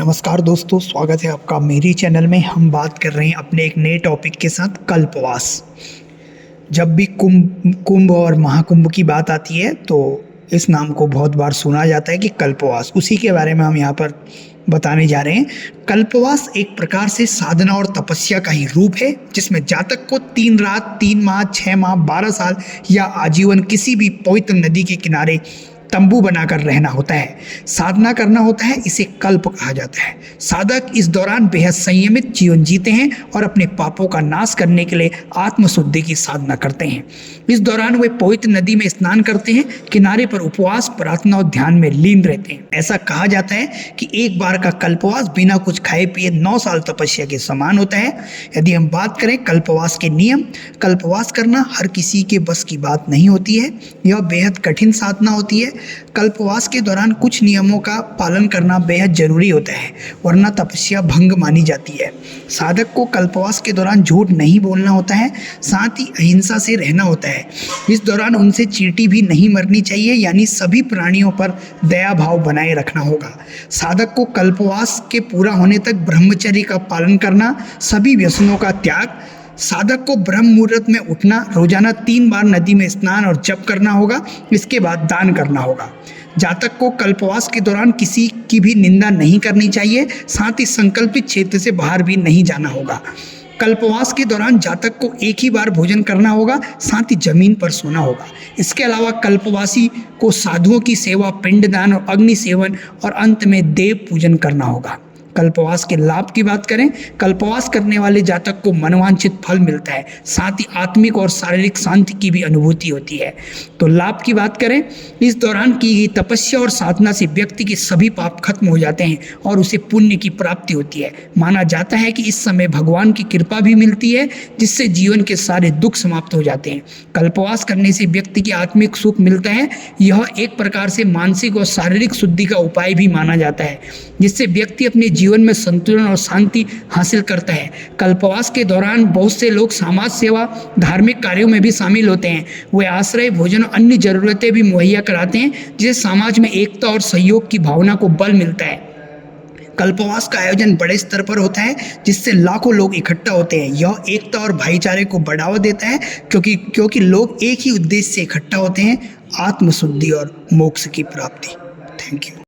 नमस्कार दोस्तों, स्वागत है आपका मेरी चैनल में। हम बात कर रहे हैं अपने एक नए टॉपिक के साथ, कल्पवास। जब भी कुंभ और महाकुंभ की बात आती है तो इस नाम को बहुत बार सुना जाता है कि कल्पवास। उसी के बारे में हम यहाँ पर बताने जा रहे हैं। कल्पवास एक प्रकार से साधना और तपस्या का ही रूप है, जिसमें जातक को 3 रात, 3 माह, 6 माह, 12 साल या आजीवन किसी भी पवित्र नदी के किनारे तंबू बनाकर रहना होता है, साधना करना होता है। इसे कल्प कहा जाता है। साधक इस दौरान बेहद संयमित जीवन जीते हैं और अपने पापों का नाश करने के लिए आत्मशुद्धि की साधना करते हैं। इस दौरान वे पवित्र नदी में स्नान करते हैं, किनारे पर उपवास, प्रार्थना और ध्यान में लीन रहते हैं। ऐसा कहा जाता है कि एक बार का कल्पवास बिना कुछ खाए पिए 9 साल तपस्या के समान होता है। यदि हम बात करें कल्पवास के नियम, कल्पवास करना हर किसी के बस की बात नहीं होती है। यह बेहद कठिन साधना होती है। कल्पवास के दौरान कुछ नियमों का पालन करना बेहद जरूरी होता है, वरना तपस्या भंग मानी जाती है। साधक को कल्पवास के दौरान झूठ नहीं बोलना होता है, साथ ही अहिंसा से रहना होता है। इस दौरान उनसे चींटी भी नहीं मरनी चाहिए, यानी सभी प्राणियों पर दया भाव बनाए रखना होगा। साधक को कल्पवास के पूरा होने तक ब्रह्मचर्य का पालन करना, सभी व्यसनों का त्याग, साधक को ब्रह्म मुहूर्त में उठना, रोजाना 3 बार नदी में स्नान और जप करना होगा। इसके बाद दान करना होगा। जातक को कल्पवास के दौरान किसी की भी निंदा नहीं करनी चाहिए, साथ ही संकल्पित क्षेत्र से बाहर भी नहीं जाना होगा। कल्पवास के दौरान जातक को एक ही बार भोजन करना होगा, साथ ही जमीन पर सोना होगा। इसके अलावा कल्पवासी को साधुओं की सेवा, पिंडदान और अग्नि सेवन और अंत में देव पूजन करना होगा। कल्पवास के लाभ की बात करें, कल्पवास करने वाले जातक को मनोवांछित फल मिलता है, साथ ही आत्मिक और शारीरिक शांति की भी अनुभूति होती है। तो लाभ की बात करें, इस दौरान की गई तपस्या और साधना से व्यक्ति के सभी पाप खत्म हो जाते हैं और उसे पुण्य की प्राप्ति होती है। माना जाता है कि इस समय भगवान की कृपा भी मिलती है, जिससे जीवन के सारे दुख समाप्त हो जाते हैं। कल्पवास करने से व्यक्ति की आत्मिक सुख मिलता है। यह एक प्रकार से मानसिक और शारीरिक शुद्धि का उपाय भी माना जाता है, जिससे व्यक्ति अपने जीवन में संतुलन और शांति हासिल करता है। कल्पवास के दौरान बहुत से लोग समाज सेवा, धार्मिक कार्यों में भी शामिल होते हैं। वे आश्रय, भोजन और अन्य जरूरतें भी मुहैया कराते हैं, जिससे समाज में एकता और सहयोग की भावना को बल मिलता है। कल्पवास का आयोजन बड़े स्तर पर होता है, जिससे लाखों लोग इकट्ठा होते हैं। यह एकता और भाईचारे को बढ़ावा देता है, क्योंकि लोग एक ही उद्देश्य से इकट्ठा होते हैं, आत्मशुद्धि और मोक्ष की प्राप्ति। Thank you.